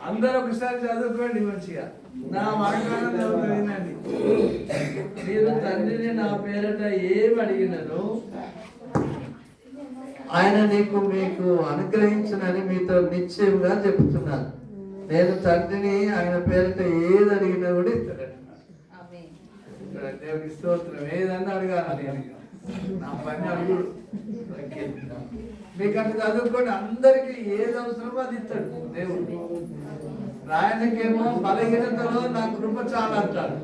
అందరూ ఒకసారి చదువుకోండి మంచిగా. నా మాట్లాడడం వినండి. మీరు తండ్రిని నా పేరట ఏం అడిగినను ఆయన మీకు అనుగ్రహించునని మీతో నిశ్చయంగా చెప్తున్నాను. నేను తండ్రిని ఆయన పేరట ఏది అడిగినా కూడా ఇస్తాడు. దేవుడికి స్తోత్రం. ఏదన్నా అడగాలి, నా పని అడుగుడు. మీకు అట్లా చదువుకోండి. అందరికి ఏది అవసరమో అది ఇస్తాడు దేవుడు. రాయనికేమో బలహీనతలో నా కృప చాలా అంటాడు.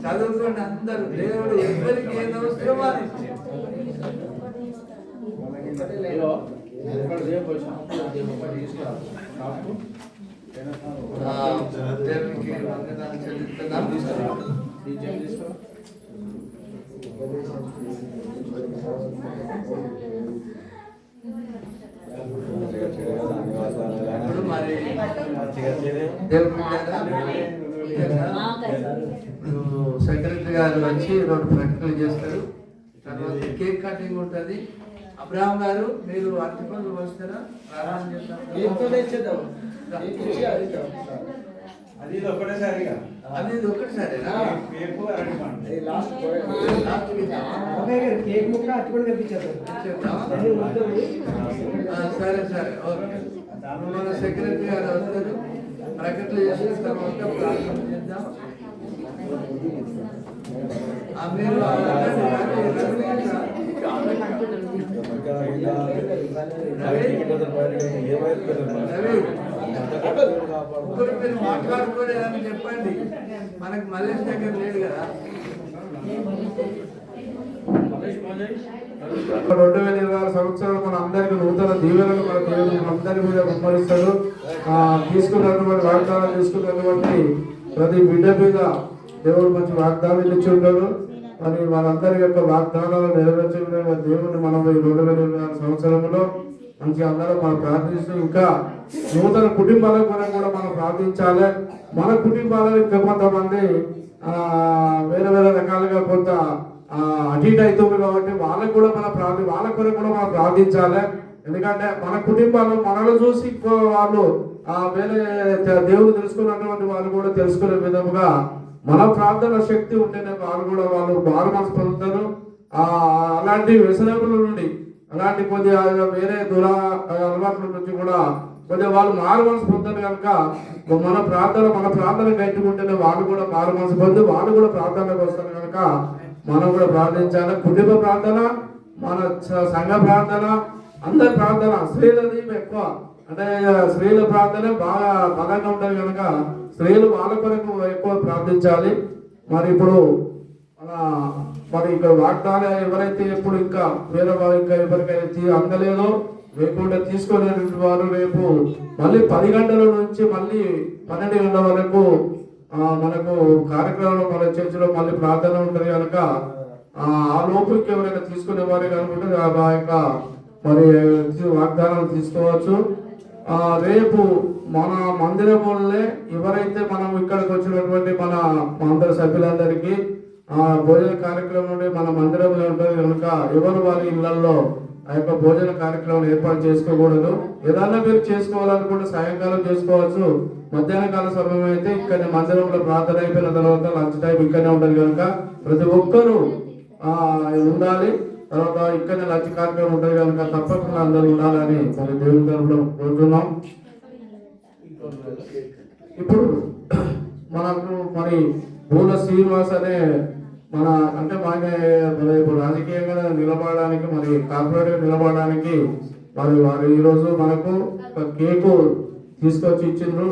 చదువుకోండి అందరూ. దేవుడు ఎవరికి ఏది అవసరమో అది ఇచ్చాడు. దేవునికి వందనాలు చెల్లిస్తున్నాం. ఇప్పుడు మరి సెక్రటరీ గారు వచ్చి 2 ప్రకటనలు చేస్తారు. తర్వాత కేక్ కటింగ్ ఉంటుంది. అబ్రహాం గారు మీరు అరటిపండ్లు వస్తారా? ప్రారంభం చేస్తాం. అది ఒకటేసారిగా, అది ఒకటేసారిగా సరే సరే ఓకే. మన సెక్రటరీ గారు వస్తారు. ప్రకటన చేసిన తర్వాత ప్రార్థన చేద్దాం. మీరు మీరు మాట్లాడుకోలేదని చెప్పండి. మనకి మల్లేష్ దగ్గర లేడు కదా. 2026 సంవత్సరం మన అందరికీ నూతన దీవెనలు మన దేవుడు అందరి మీద కుమ్మరిస్తాడు. తీసుకున్నటువంటి వాగ్దానాలు తీసుకున్నటువంటి ప్రతి బిడ్డ మీద దేవుడు మంచి వాగ్దానాలు ఇచ్చి ఉంటాడు. మరి మనందరి యొక్క వాగ్దానాలు నెరవేర్చే విధంగా దేవుడిని మనం ఈ 2026 సంవత్సరంలో మంచిగా అందరం మనం ప్రార్థిస్తూ, ఇంకా నూతన కుటుంబాల కొరకు కూడా మనం ప్రార్థించాలి. మన కుటుంబాలను ఇంకా కొంతమంది వేరే వేరే రకాలుగా కొంత అటు ఇటు అవుతుంది కాబట్టి వాళ్ళకు కూడా వాళ్ళ కొరకు కూడా మనం ప్రార్థించాలి. ఎందుకంటే మన కుటుంబాలు మనల్ని చూసి వాళ్ళు వేరే దేవుడు తెలుసుకున్నటువంటి వాళ్ళు కూడా తెలుసుకునే విధముగా మన ప్రార్థన శక్తి ఉంటేనే వాళ్ళు మారు మనసు పొందుతారు. అలాంటి వ్యసనముల నుండి, అలాంటి కొద్దిగా వేరే అలవాట్ల నుంచి కూడా కొద్దిగా వాళ్ళు మారు మనసు పొందుతారు. కనుక మన ప్రార్థన గట్టికుంటేనే వాళ్ళు కూడా మారు మనసు పొంది వాళ్ళు కూడా ప్రార్థనకు వస్తారు. కనుక మనం కూడా ప్రార్థించాలి. కుటుంబ ప్రార్థన, మన సంఘ ప్రార్థన, అందరి ప్రార్థన. స్త్రీలది ఎక్కువ, అంటే స్త్రీల ప్రార్థన బాగా బలంగా ఉంటుంది కనుక స్త్రీలు వాళ్ళ కొరకు ఎక్కువ ప్రార్థించాలి. మరి ఇప్పుడు మరి ఇక్కడ వాగ్దానం ఎవరైతే ఇప్పుడు ఇంకా వేరే ఇంకా ఎవరికైతే అందలేదో లేకుండా తీసుకునే వారు రేపు మళ్ళీ 10 గంటల నుంచి మళ్ళీ 12 గంటల వరకు మనకు కార్యక్రమంలో మన చర్చిలో మళ్ళీ ప్రార్థన ఉంటుంది కనుక ఆ లోపుకి ఎవరైనా తీసుకునే వారే కనుకుంటే ఆ యొక్క మరి వాగ్దానాలు తీసుకోవచ్చు. రేపు మన మందిరంలోనే ఎవరైతే మనం ఇక్కడికి వచ్చినటువంటి మన అందరి సభ్యులందరికీ భోజన కార్యక్రమం నుండి మన మందిరంలో ఉంటుంది కనుక ఎవరు వారి ఇళ్లలో ఆ యొక్క భోజన కార్యక్రమం ఏర్పాటు చేసుకోకూడదు. ఏదన్నా మీరు చేసుకోవాలనుకుంటే సాయంకాలం చేసుకోవచ్చు. మధ్యాహ్న కాల సమయం అయితే ఇక్కడ మందిరంలో ప్రార్థన అయిపోయిన తర్వాత లంచ్ టైం ఇక్కడనే ఉంటుంది కనుక ప్రతి ఒక్కరూ ఉండాలి. తర్వాత ఇక్కడనే లంచ్ కార్యక్రమం ఉంటుంది కనుక తప్పకుండా అందరూ ఉండాలని మరి దేవుని తరపున కోరుతున్నాం. ఇప్పుడు మనకు మరి పూల శ్రీనివాస్ అనే మన అంటే ఇప్పుడు రాజకీయంగా నిలబడడానికి మరి కార్పొరేట్గా నిలబడడానికి వారు ఈరోజు మనకు ఒక కేకు తీసుకొచ్చి ఇచ్చిండ్రు.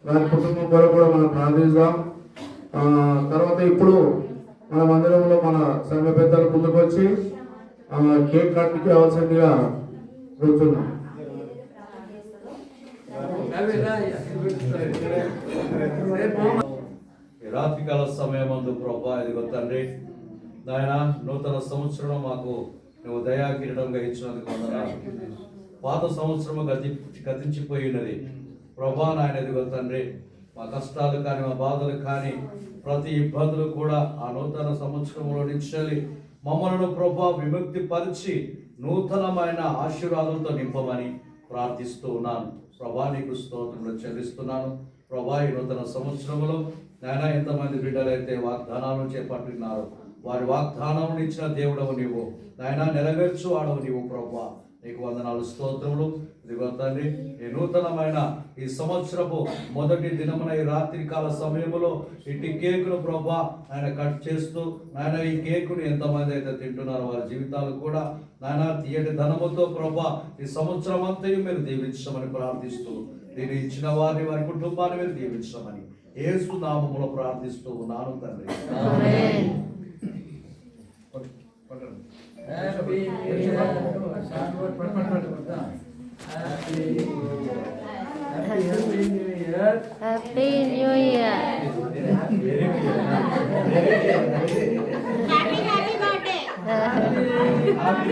వారి కుటుంబం కొరకు కూడా మనం ప్రార్థిస్తాం. తర్వాత ఇప్పుడు మన మందిరంలో మన సంఘ పెద్దలు ముందుకు వచ్చి కేక్ కట్ కావాల్సిందిగా కూర్చున్నాం. రాత్రికాల సమయమందు ప్రభా ఇదిగో తండ్రి నాయన నూతన సంవత్సరం మాకు నువ్వు దయా కిరీటంగా ఇచ్చినందుకు వందనాలు. పాత సంవత్సరము గతించిపోయినది ప్రభా నాయన ఇదిగో తండ్రి మా కష్టాలు కానీ మా బాధలు కానీ ప్రతి ఇబ్బందులు కూడా ఆ నూతన సంవత్సరంలో నుంచి మమ్మలను ప్రభా విముక్తి పరిచి నూతనమైన ఆశీర్వాదంతో నింపమని ప్రార్థిస్తూ ఉన్నాను. ప్రభా నీకు స్తోత్రములు చెల్లిస్తున్నాను. ప్రభా ఈ నూతన సంవత్సరంలో నాయన ఎంతమంది బిడ్డలైతే వాగ్దానాలు చేపట్టినారు, వారి వాగ్దానం ఇచ్చిన దేవుడవు నీవు నాయన, నెరవేర్చు వాడవు నీవు ప్రభా. నీకు వందనాలు, స్తోత్రములు. ఇదిగో తండ్రి, ఈ నూతనమైన ఈ సంవత్సరపు మొదటి దినమున ఈ రాత్రి కాల సమయంలో ఇటు కేకును ప్రభా ఆయన కట్ చేస్తూ నాయన ఈ కేకును ఎంతమంది అయితే తింటున్నారో వారి జీవితాలు కూడా నాయన తీయటి ధనముతో ప్రభా ఈ సంవత్సరం అంతయు మీరు దీవించమని ప్రార్థిస్తూ, దీన్ని ఇచ్చిన వారిని వారి కుటుంబాన్ని మీరు దీవించమని యేసు నామములో ప్రార్థిస్తూ ఉన్నాను తండ్రి. Happy New Year. Happy New Year. Happy birthday. Happy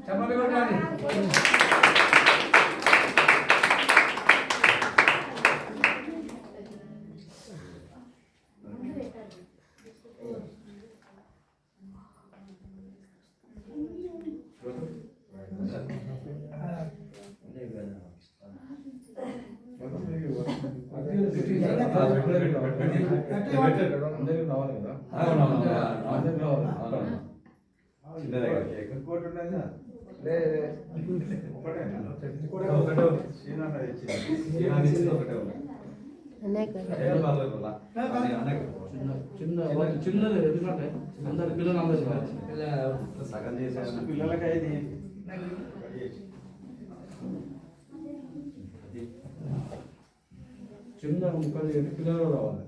చెప్పండి కొట్టాలి. చిన్నది ఎందుకంటే అందరు పిల్లలు అందరు సగం చేసేసి పిల్లలకి ఇది చిన్న ముక్కలు చేసి పిల్లలు రావాలి.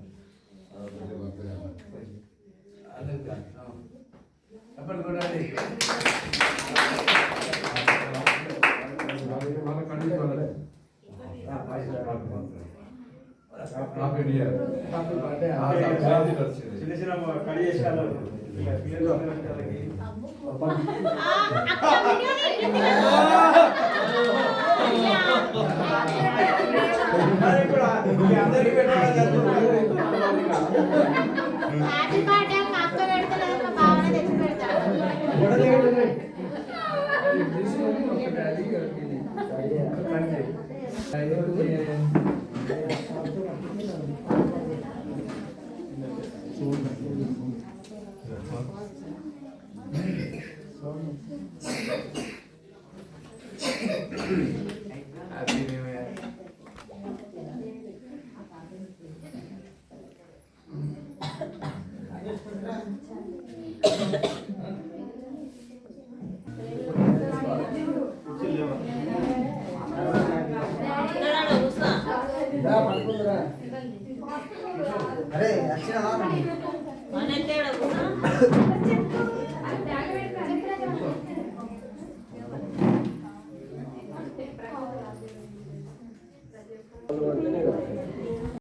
చెప్పండి కొట్టాలి. వాళ్ళ కండిషన్ వాళ్ళే. Happy new year. చిన్న చిన్న కడి చేసారు Happy birthday అక్క పెడతలేదు, మా బావనే తెచ్చి పెడతాడు. Happy New Year. అరే అక్షర